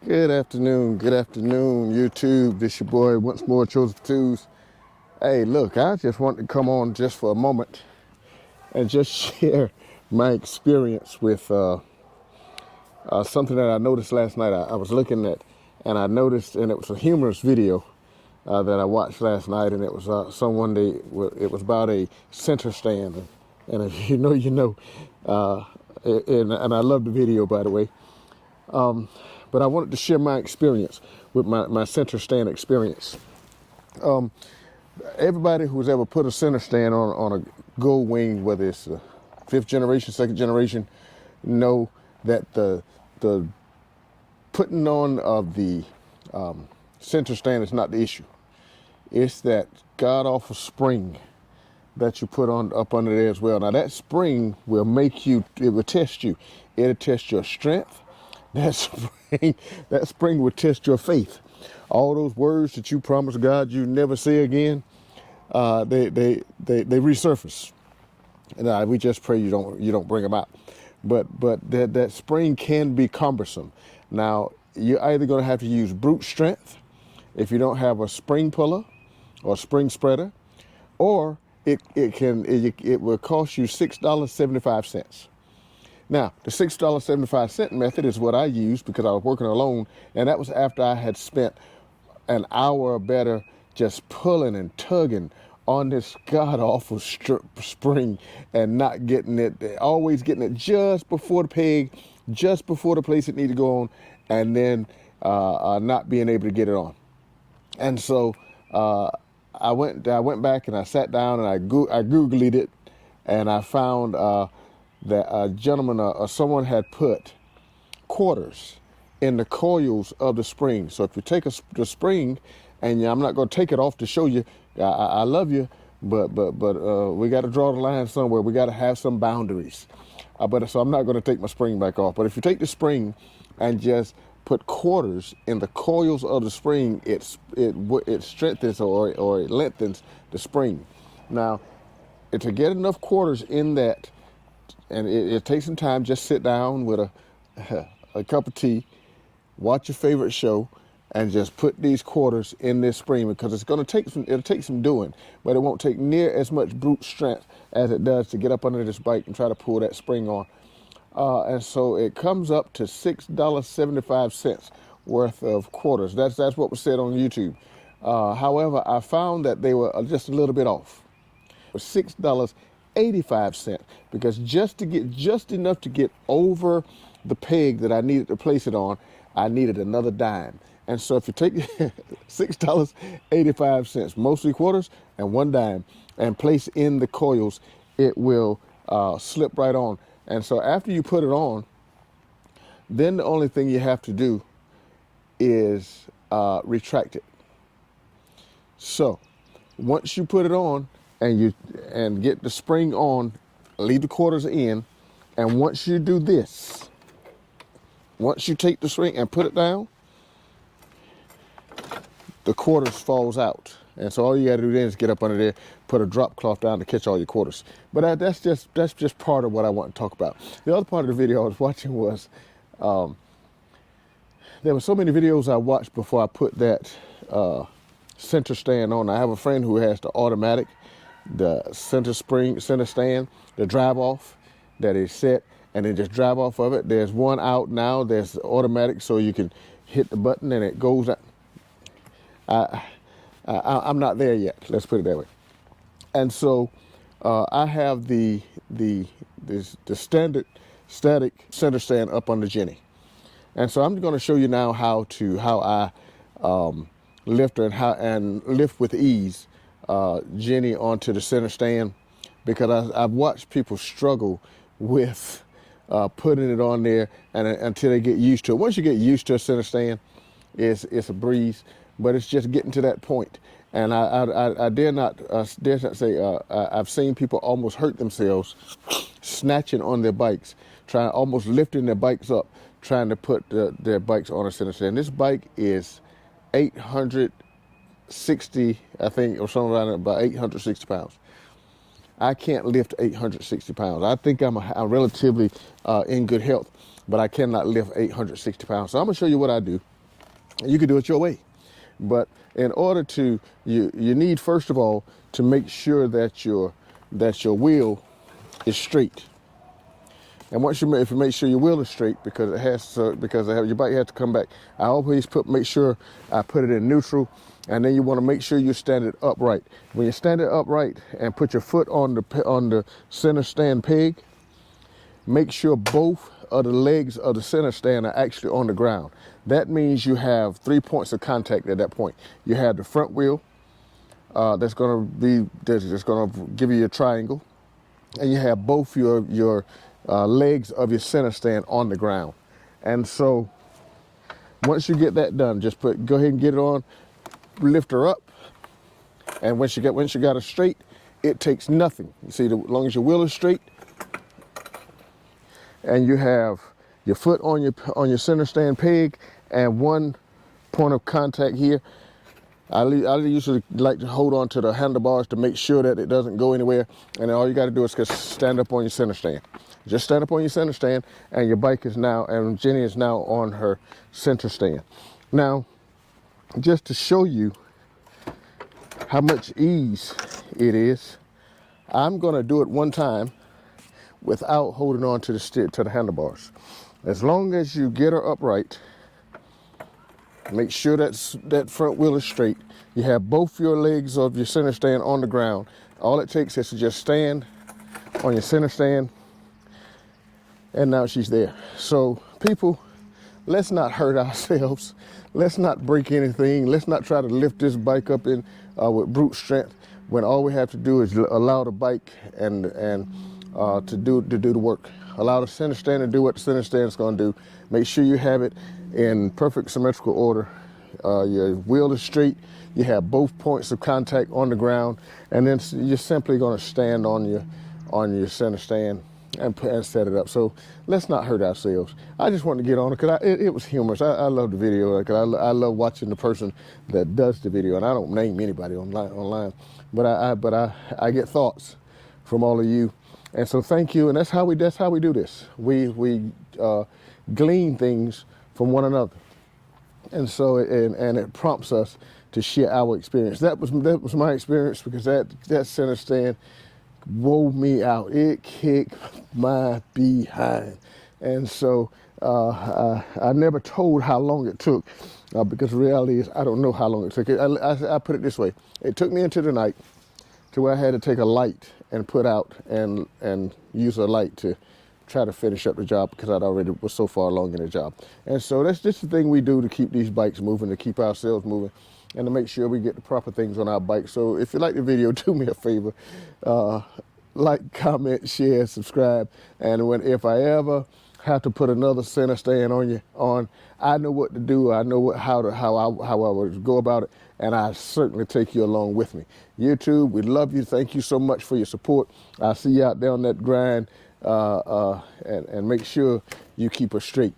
Good afternoon, YouTube. This your boy once more, Chosen Twos. Hey, look, I just want to come on just for a moment and just share my experience with something that I noticed last night. I was looking at, and I noticed, and it was a humorous video that I watched last night, and it was it was about a center stand, and if you know, you know, and I love the video, by the way. But I wanted to share my experience with my center stand experience. Everybody who's ever put a center stand on a Goldwing, whether it's a fifth generation, second generation, know that the putting on of the center stand is not the issue. It's that god awful spring that you put on up under there as well. Now that spring will it will test you. It'll test your strength. That spring will test your faith. All those words that you promised God you never say again, they resurface. And we just pray you don't bring them out. But that spring can be cumbersome. Now you're either going to have to use brute strength if you don't have a spring puller or spring spreader, or it will cost you $6.75. Now, the $6.75 method is what I used because I was working alone, and that was after I had spent an hour or better just pulling and tugging on this god-awful spring and not getting it, always getting it just before the peg, just before the place it needed to go on, and then not being able to get it on. And so I went back and I sat down and I Googled it, and I found that a gentleman or someone had put quarters in the coils of the spring. So if you take the spring, and I'm not going to take it off to show you, I love you, but we got to draw the line somewhere. We got to have some boundaries. So I'm not going to take my spring back off. But if you take the spring and just put quarters in the coils of the spring, it strengthens or it lengthens the spring. Now, to get enough quarters in that, and it takes some time, just sit down with a cup of tea, watch your favorite show, and just put these quarters in this spring, because it'll take some doing, but it won't take near as much brute strength as it does to get up under this bike and try to pull that spring on. And so it comes up to $6.75 worth of quarters. That's what was said on YouTube. However, I found that they were just a little bit off. $6.85, because just to get just enough to get over the peg that I needed to place it on, I needed another dime. And so if you take $6.85, mostly quarters and one dime, and place in the coils, it will slip right on. And so after you put it on, then the only thing you have to do is retract it. So once you put it on and get the spring on, leave the quarters in, and once you do this, once you take the spring and put it down, the quarters falls out. And so all you got to do then is get up under there, put a drop cloth down to catch all your quarters. But that's just part of what I want to talk about. The other part of the video I was watching was, there were so many videos I watched before I put that center stand on. I have a friend who has the automatic, the center stand, the drive off that is set and then just drive off of it. There's one out now. There's the automatic, so you can hit the button and it goes out. I'm not there yet. Let's put it that way. And so I have the standard static center stand up under Jenny. And so I'm going to show you now how I lift her and lift with ease Jenny onto the center stand, because I've watched people struggle with putting it on there and until they get used to it. Once you get used to a center stand, it's a breeze, but it's just getting to that point. And I dare not say I've seen people almost hurt themselves snatching on their bikes, almost lifting their bikes up, trying to put their bikes on a center stand. This bike is 860, I think, or something around about 860 pounds. I can't lift 860 pounds. I think I'm relatively in good health, but I cannot lift 860 pounds. So I'm gonna show you what I do. You can do it your way. But in order to, you need, first of all, to make sure that your wheel is straight. And once if you make sure your wheel is straight, because it has to, your bike has to come back. I always make sure I put it in neutral, and then you want to make sure you stand it upright. When you stand it upright and put your foot on the center stand peg, make sure both of the legs of the center stand are actually on the ground. That means you have 3 points of contact at that point. You have the front wheel that's going to give you your triangle, and you have both your legs of your center stand on the ground. And so once you get that done, just go ahead and get it on, lift her up, and once you got her straight, it takes nothing. You see, as long as your wheel is straight and you have your foot on your center stand peg and 1 point of contact here. I usually like to hold on to the handlebars to make sure that it doesn't go anywhere. And then all you got to do is just stand up on your center stand. Just stand up on your center stand, and your bike is now, and Jenny is now on her center stand. Now, just to show you how much ease it is, I'm going to do it one time without holding on to the handlebars. As long as you get her upright, make sure that front wheel is straight. You have both your legs of your center stand on the ground. All it takes is to just stand on your center stand, and now she's there. So people, let's not hurt ourselves. Let's not break anything. Let's not try to lift this bike up with brute strength when all we have to do is allow the bike and to do the work. Allow the center stand to do what the center stand is going to do. Make sure you have it in perfect symmetrical order. Your wheel is straight. You have both points of contact on the ground, and then you're simply going to stand on your center stand and set it up. So let's not hurt ourselves. I just wanted to get on it because it was humorous. I love the video because I love watching the person that does the video, and I don't name anybody online, but I get thoughts from all of you, and so thank you. And that's how we do this. We glean things from one another, and so and it prompts us to share our experience. That was my experience, because that center stand wore me out. It kicked my behind. And so I never told how long it took, because the reality is I don't know how long it took. I put it this way. It took me into the night to where I had to take a light and put out and use a light to try to finish up the job, because I'd already was so far along in the job. And so that's just the thing we do to keep these bikes moving, to keep ourselves moving, and to make sure we get the proper things on our bike. So if you like the video, do me a favor, like, comment, share, subscribe. And if I ever have to put another center stand on, I know what to do. I know how I would go about it, and I certainly take you along with me. YouTube, we love you. Thank you so much for your support. I'll see you out there on that grind, and make sure you keep her straight.